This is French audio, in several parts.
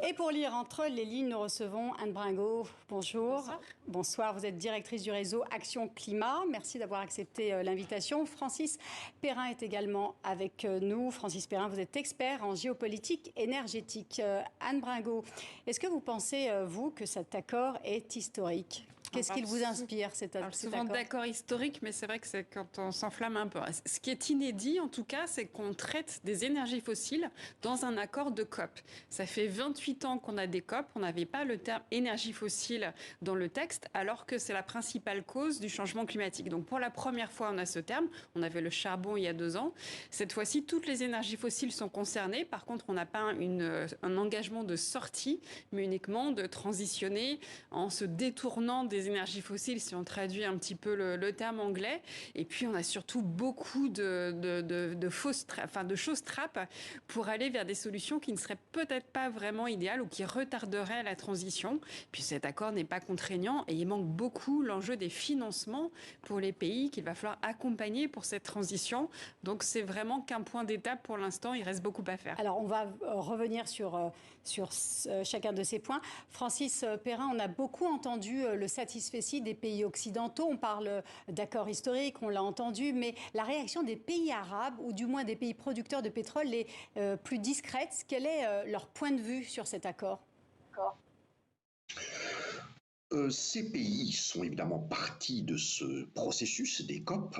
Et pour lire entre les lignes, nous recevons Anne Bringot. Bonjour. Bonsoir. Bonsoir, vous êtes directrice du réseau Action Climat. Merci d'avoir accepté l'invitation. Francis Perrin est également avec nous. Francis Perrin, vous êtes expert en géopolitique énergétique. Anne Bringot, est-ce que vous pensez, vous, que cet accord est historique ? Qu'est-ce qui vous inspire, cet accord ? Souvent d'accord historique, mais c'est vrai que c'est quand on s'enflamme un peu. Ce qui est inédit, en tout cas, c'est qu'on traite des énergies fossiles dans un accord de COP. Ça fait 28 ans qu'on a des COP. On n'avait pas le terme énergie fossile dans le texte, alors que c'est la principale cause du changement climatique. Donc pour la première fois, on a ce terme. On avait le charbon il y a 2 ans. Cette fois-ci, toutes les énergies fossiles sont concernées. Par contre, on n'a pas un engagement de sortie, mais uniquement de transitionner en se détournant des énergies fossiles, si on traduit un petit peu le terme anglais. Et puis, on a surtout beaucoup de choses trappes pour aller vers des solutions qui ne seraient peut-être pas vraiment idéales ou qui retarderaient la transition. Puis, cet accord n'est pas contraignant et il manque beaucoup l'enjeu des financements pour les pays qu'il va falloir accompagner pour cette transition. Donc, c'est vraiment qu'un point d'étape pour l'instant. Il reste beaucoup à faire. Alors, on va revenir sur chacun de ces points. Francis Perrin, on a beaucoup entendu le satisfecit des pays occidentaux. On parle d'accord historique, on l'a entendu, mais la réaction des pays arabes, ou du moins des pays producteurs de pétrole, est plus discrète. Quel est leur point de vue sur cet accord ? Ces pays sont évidemment partie de ce processus des COP.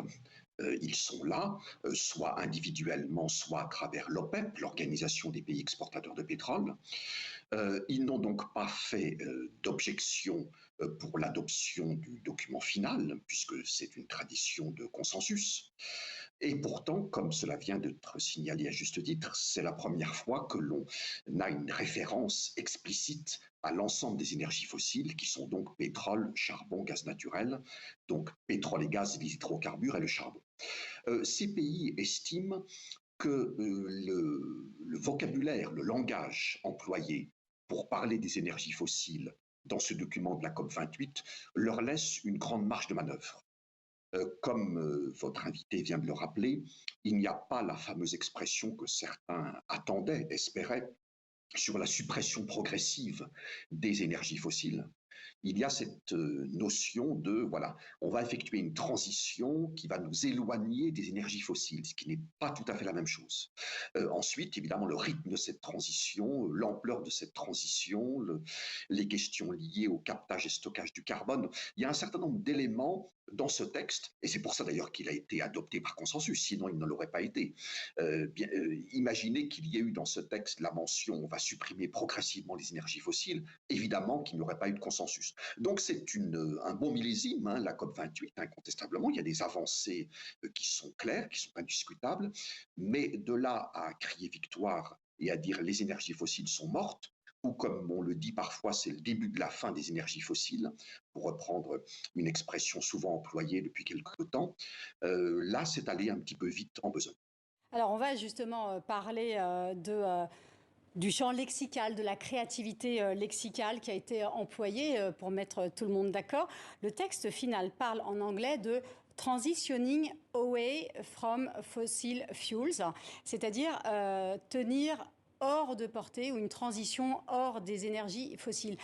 Ils sont là, soit individuellement, soit à travers l'OPEP, l'Organisation des pays exportateurs de pétrole. Ils n'ont donc pas fait d'objection pour l'adoption du document final, puisque c'est une tradition de consensus. Et pourtant, comme cela vient d'être signalé à juste titre, c'est la première fois que l'on a une référence explicite à l'ensemble des énergies fossiles, qui sont donc pétrole, charbon, gaz naturel, donc pétrole et gaz, les hydrocarbures et le charbon. Ces pays estiment que le vocabulaire, le langage employé pour parler des énergies fossiles dans ce document de la COP28 leur laisse une grande marge de manœuvre. Comme votre invité vient de le rappeler, il n'y a pas la fameuse expression que certains attendaient, espéraient, sur la suppression progressive des énergies fossiles. Il y a cette notion de, voilà, on va effectuer une transition qui va nous éloigner des énergies fossiles, ce qui n'est pas tout à fait la même chose. Ensuite, évidemment, le rythme de cette transition, l'ampleur de cette transition, les questions liées au captage et stockage du carbone, il y a un certain nombre d'éléments dans ce texte, et c'est pour ça d'ailleurs qu'il a été adopté par consensus, sinon il ne l'aurait pas été. Imaginez qu'il y ait eu dans ce texte la mention « on va supprimer progressivement les énergies fossiles », évidemment qu'il n'y aurait pas eu de consensus. Donc c'est un bon millésime, la COP28, incontestablement. Il y a des avancées qui sont claires, qui sont indiscutables, mais de là à crier victoire et à dire les énergies fossiles sont mortes, ou comme on le dit parfois, c'est le début de la fin des énergies fossiles, pour reprendre une expression souvent employée depuis quelque temps, là c'est allé un petit peu vite en besogne. Alors on va justement parler du champ lexical, de la créativité lexicale qui a été employée pour mettre tout le monde d'accord. Le texte final parle en anglais de transitioning away from fossil fuels, c'est-à-dire tenir hors de portée ou une transition hors des énergies fossiles.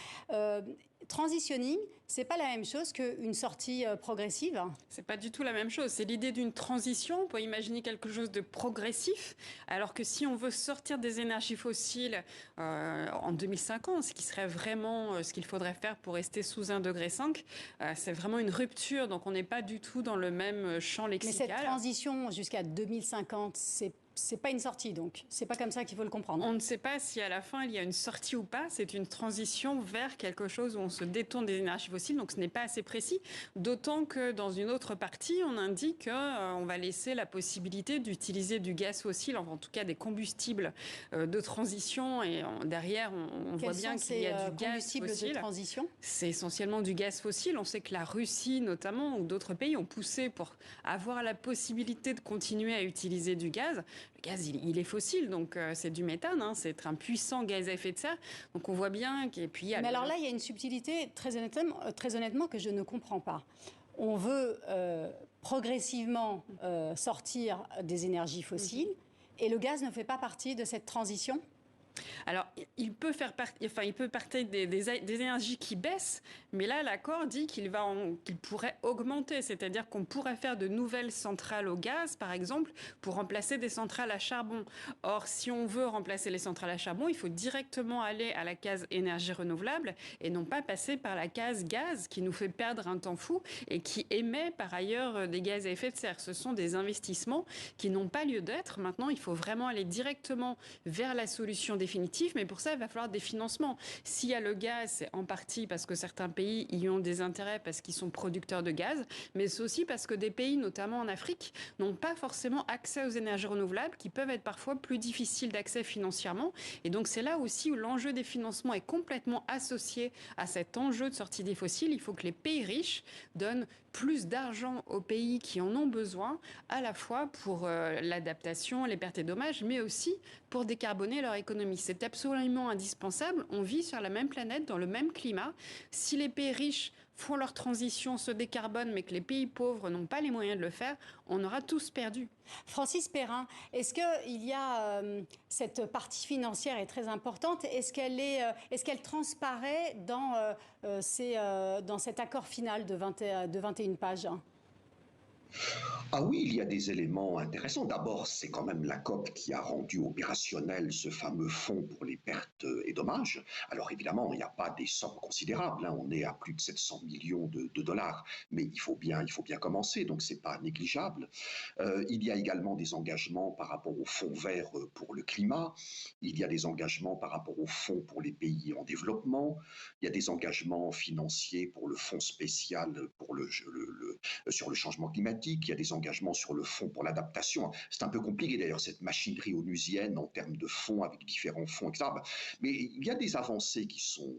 Transitioning, c'est pas la même chose qu'une sortie progressive. C'est pas du tout la même chose. C'est l'idée d'une transition. On peut imaginer quelque chose de progressif, alors que si on veut sortir des énergies fossiles en 2050, ce qui serait vraiment ce qu'il faudrait faire pour rester sous 1,5 degré, c'est vraiment une rupture. Donc on n'est pas du tout dans le même champ lexical. Mais cette transition jusqu'à 2050, c'est pas une sortie, donc c'est pas comme ça qu'il faut le comprendre. On ne sait pas si à la fin il y a une sortie ou pas. C'est une transition vers quelque chose où on se détourne des énergies fossiles, donc ce n'est pas assez précis. D'autant que dans une autre partie, on indique qu'on va laisser la possibilité d'utiliser du gaz fossile, enfin, en tout cas des combustibles de transition. Et derrière, on voit bien qu'il y a du gaz fossile. De transition ? C'est essentiellement du gaz fossile. On sait que la Russie, notamment, ou d'autres pays ont poussé pour avoir la possibilité de continuer à utiliser du gaz. Le gaz, il est fossile, donc c'est du méthane, c'est un puissant gaz à effet de serre. Donc on voit bien qu'il y a... Mais alors là, il y a une subtilité, très honnêtement, que je ne comprends pas. On veut progressivement sortir des énergies fossiles, et le gaz ne fait pas partie de cette transition ? Alors, il peut partir des énergies qui baissent, mais là, l'accord dit qu'il pourrait augmenter, c'est-à-dire qu'on pourrait faire de nouvelles centrales au gaz, par exemple, pour remplacer des centrales à charbon. Or, si on veut remplacer les centrales à charbon, il faut directement aller à la case énergie renouvelable et non pas passer par la case gaz qui nous fait perdre un temps fou et qui émet par ailleurs des gaz à effet de serre. Ce sont des investissements qui n'ont pas lieu d'être. Maintenant, il faut vraiment aller directement vers la solution définitive, mais pour ça, il va falloir des financements. S'il y a le gaz, c'est en partie parce que certains pays y ont des intérêts parce qu'ils sont producteurs de gaz, mais c'est aussi parce que des pays, notamment en Afrique, n'ont pas forcément accès aux énergies renouvelables, qui peuvent être parfois plus difficiles d'accès financièrement. Et donc, c'est là aussi où l'enjeu des financements est complètement associé à cet enjeu de sortie des fossiles. Il faut que les pays riches donnent plus d'argent aux pays qui en ont besoin, à la fois pour l'adaptation, les pertes et dommages, mais aussi pour décarboner leur économie. C'est absolument indispensable. On vit sur la même planète, dans le même climat. Si les pays riches font leur transition, se décarbonent, mais que les pays pauvres n'ont pas les moyens de le faire, on aura tous perdu. Francis Perrin, est-ce qu'il y a cette partie financière est très importante? Est-ce qu'elle transparaît dans cet accord final de 21 pages? Ah oui, il y a des éléments intéressants. D'abord, c'est quand même la COP qui a rendu opérationnel ce fameux fonds pour les pertes et dommages. Alors évidemment, il n'y a pas des sommes considérables, hein. On est à plus de 700 millions de dollars, mais il faut bien commencer, donc c'est pas négligeable. Il y a également des engagements par rapport au fonds vert pour le climat. Il y a des engagements par rapport au fonds pour les pays en développement. Il y a des engagements financiers pour le fonds spécial pour sur le changement climatique. Il y a des engagements sur le fonds pour l'adaptation. C'est un peu compliqué d'ailleurs, cette machinerie onusienne en termes de fonds avec différents fonds, etc. Mais il y a des avancées qui sont,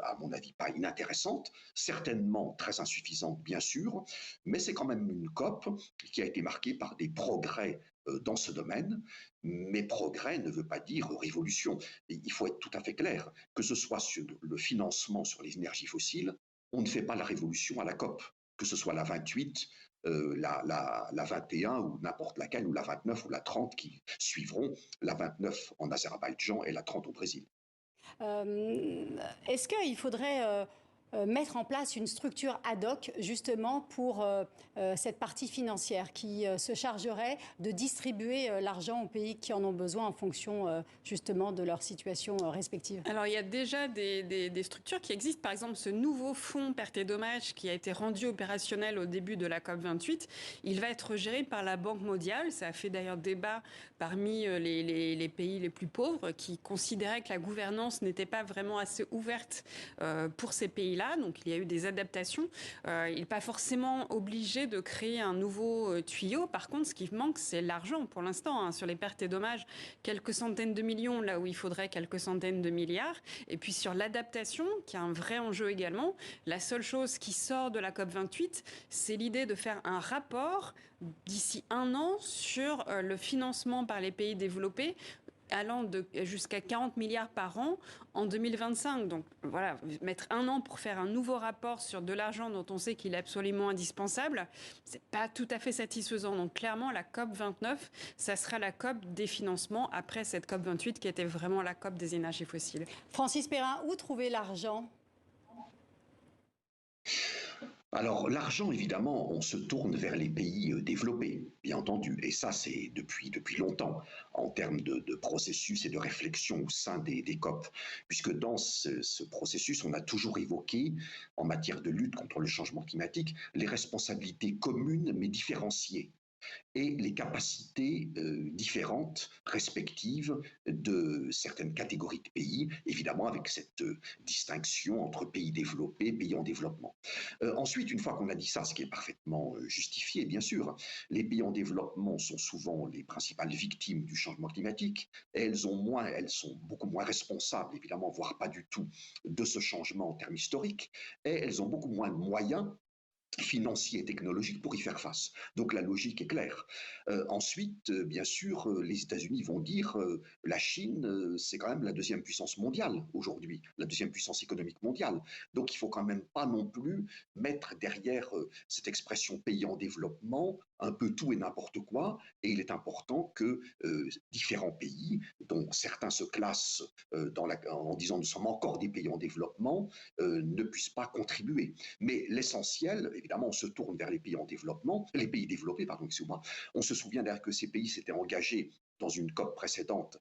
à mon avis, pas inintéressantes, certainement très insuffisantes, bien sûr, mais c'est quand même une COP qui a été marquée par des progrès dans ce domaine, mais progrès ne veut pas dire révolution. Et il faut être tout à fait clair, que ce soit sur le financement sur les énergies fossiles, on ne fait pas la révolution à la COP, que ce soit la 28, la 21 ou n'importe laquelle, ou la 29 ou la 30 qui suivront, la 29 en Azerbaïdjan et la 30 au Brésil. Est-ce qu'il faudrait mettre en place une structure ad hoc justement pour cette partie financière qui se chargerait de distribuer l'argent aux pays qui en ont besoin en fonction justement de leur situation respective? Alors, il y a déjà des structures qui existent. Par exemple, ce nouveau fonds pertes et dommages qui a été rendu opérationnel au début de la COP28, il va être géré par la Banque mondiale. Ça a fait d'ailleurs débat parmi les pays les plus pauvres qui considéraient que la gouvernance n'était pas vraiment assez ouverte pour ces pays-là. Donc, il y a eu des adaptations. Il n'est pas forcément obligé de créer un nouveau tuyau. Par contre, ce qui manque, c'est l'argent pour l'instant. Hein, sur les pertes et dommages, quelques centaines de millions, là où il faudrait quelques centaines de milliards. Et puis sur l'adaptation, qui est un vrai enjeu également, la seule chose qui sort de la COP28, c'est l'idée de faire un rapport d'ici 1 an sur le financement par les pays développés allant jusqu'à 40 milliards par an en 2025. Donc voilà, mettre 1 an pour faire un nouveau rapport sur de l'argent dont on sait qu'il est absolument indispensable, c'est pas tout à fait satisfaisant. Donc clairement, la COP 29, ça sera la COP des financements après cette COP 28 qui était vraiment la COP des énergies fossiles. Francis Perrin, où trouver l'argent? Alors l'argent, évidemment, on se tourne vers les pays développés, bien entendu, et ça c'est depuis longtemps, en termes de processus et de réflexion au sein des COP, puisque dans ce processus, on a toujours évoqué, en matière de lutte contre le changement climatique, les responsabilités communes mais différenciées et les capacités différentes, respectives de certaines catégories de pays, évidemment avec cette distinction entre pays développés et pays en développement. Ensuite, une fois qu'on a dit ça, ce qui est parfaitement justifié, bien sûr, les pays en développement sont souvent les principales victimes du changement climatique, et elles sont beaucoup moins responsables, évidemment, voire pas du tout, de ce changement en termes historiques, et elles ont beaucoup moins de moyens financiers et technologiques pour y faire face. Donc la logique est claire. Ensuite, bien sûr, les États-Unis vont dire la Chine, c'est quand même la deuxième puissance mondiale aujourd'hui, la deuxième puissance économique mondiale. Donc il ne faut quand même pas non plus mettre derrière cette expression pays en développement un peu tout et n'importe quoi, et il est important que différents pays, dont certains se classent en disant nous sommes encore des pays en développement, ne puissent pas contribuer. Mais l'essentiel, évidemment, on se tourne vers les pays en développement, les pays développés, pardon, excusez-moi. On se souvient d'ailleurs que ces pays s'étaient engagés dans une COP précédente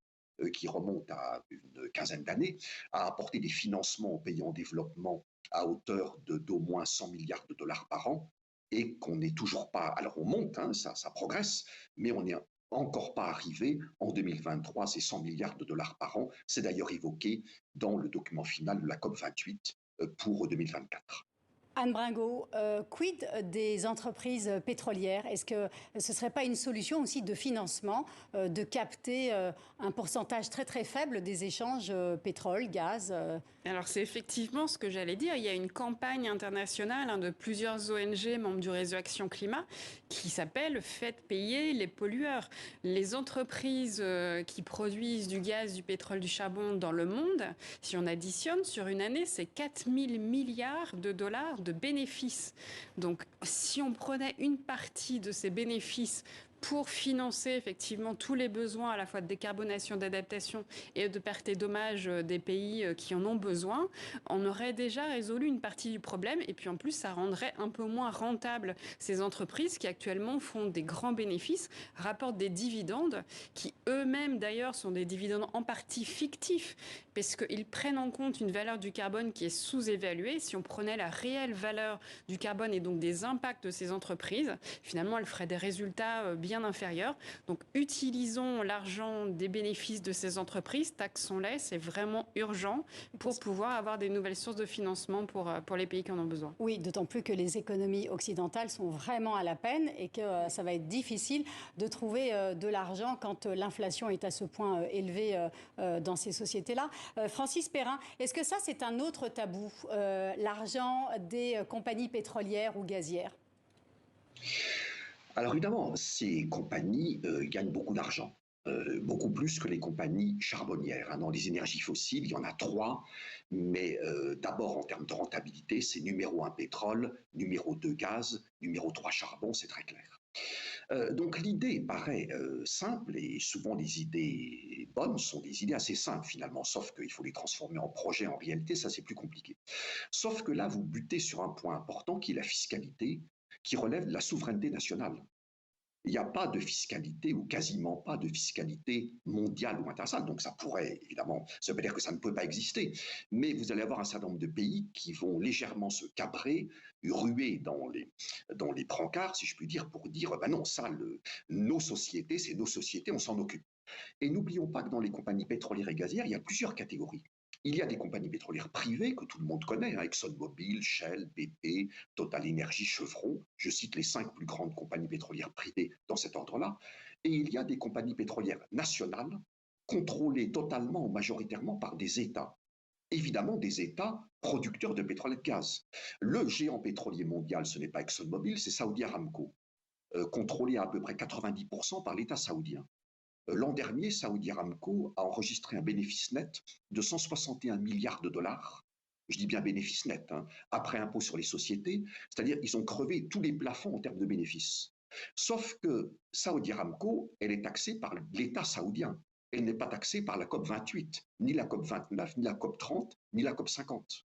qui remonte à une quinzaine d'années, à apporter des financements aux pays en développement à hauteur d'au moins 100 milliards de dollars par an, et qu'on n'est toujours pas, alors on monte, hein, ça progresse, mais on n'est encore pas arrivé en 2023 à ces 100 milliards de dollars par an. C'est d'ailleurs évoqué dans le document final de la COP 28 pour 2024. Anne Bringot, quid des entreprises pétrolières? Est-ce que ce ne serait pas une solution aussi de financement de capter un pourcentage très très faible des échanges pétrole, gaz? Alors c'est effectivement ce que j'allais dire. Il y a une campagne internationale de plusieurs ONG membres du réseau Action Climat qui s'appelle « Faites payer les pollueurs ». Les entreprises qui produisent du gaz, du pétrole, du charbon dans le monde, si on additionne sur une année, c'est 4 000 milliards de dollars de bénéfices. Donc si on prenait une partie de ces bénéfices pour financer effectivement tous les besoins à la fois de décarbonation, d'adaptation et de perte et dommages des pays qui en ont besoin, on aurait déjà résolu une partie du problème. Et puis en plus, ça rendrait un peu moins rentable ces entreprises qui actuellement font des grands bénéfices, rapportent des dividendes qui eux-mêmes d'ailleurs sont des dividendes en partie fictifs parce qu'ils prennent en compte une valeur du carbone qui est sous-évaluée. Si on prenait la réelle valeur du carbone et donc des impacts de ces entreprises, finalement, elles feraient des résultats bien inférieurs. Donc, utilisons l'argent des bénéfices de ces entreprises, taxons-les, c'est vraiment urgent pour pouvoir avoir des nouvelles sources de financement pour les pays qui en ont besoin. Oui, d'autant plus que les économies occidentales sont vraiment à la peine et que ça va être difficile de trouver de l'argent quand l'inflation est à ce point élevée dans ces sociétés-là. Francis Perrin, est-ce que ça, c'est un autre tabou, l'argent des compagnies pétrolières ou gazières? Alors évidemment, ces compagnies gagnent beaucoup d'argent, beaucoup plus que les compagnies charbonnières. Hein. Dans les énergies fossiles, il y en a trois, mais d'abord en termes de rentabilité, c'est numéro 1 pétrole, numéro 2 gaz, numéro 3 charbon, c'est très clair. Donc l'idée paraît simple, et souvent les idées bonnes sont des idées assez simples finalement, sauf qu'il faut les transformer en projet. En réalité, ça c'est plus compliqué. Sauf que là, vous butez sur un point important qui est la fiscalité, qui relève de la souveraineté nationale. Il n'y a pas de fiscalité ou quasiment pas de fiscalité mondiale ou internationale. Donc ça pourrait, évidemment, ça veut dire que ça ne peut pas exister. Mais vous allez avoir un certain nombre de pays qui vont légèrement se cabrer, ruer dans les brancards, si je puis dire, pour dire, ben non, ça, nos sociétés, c'est nos sociétés, on s'en occupe. Et n'oublions pas que dans les compagnies pétrolières et gazières, il y a plusieurs catégories. Il y a des compagnies pétrolières privées que tout le monde connaît, hein, ExxonMobil, Shell, BP, Total Energy, Chevron. Je cite les 5 plus grandes compagnies pétrolières privées dans cet ordre-là. Et il y a des compagnies pétrolières nationales contrôlées totalement ou majoritairement par des États. Évidemment, des États producteurs de pétrole et de gaz. Le géant pétrolier mondial, ce n'est pas ExxonMobil, c'est Saudi Aramco, contrôlé à peu près 90% par l'État saoudien. L'an dernier, Saudi Aramco a enregistré un bénéfice net de 161 milliards de dollars. Je dis bien bénéfice net, hein, après impôt sur les sociétés, c'est-à-dire qu'ils ont crevé tous les plafonds en termes de bénéfices. Sauf que Saudi Aramco, elle est taxée par l'État saoudien. Elle n'est pas taxée par la COP 28, ni la COP 29, ni la COP 30, ni la COP 50.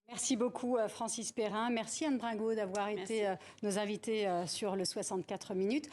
Merci beaucoup Francis Perrin. Merci Anne Bringot d'avoir été nos invités sur le 64 minutes.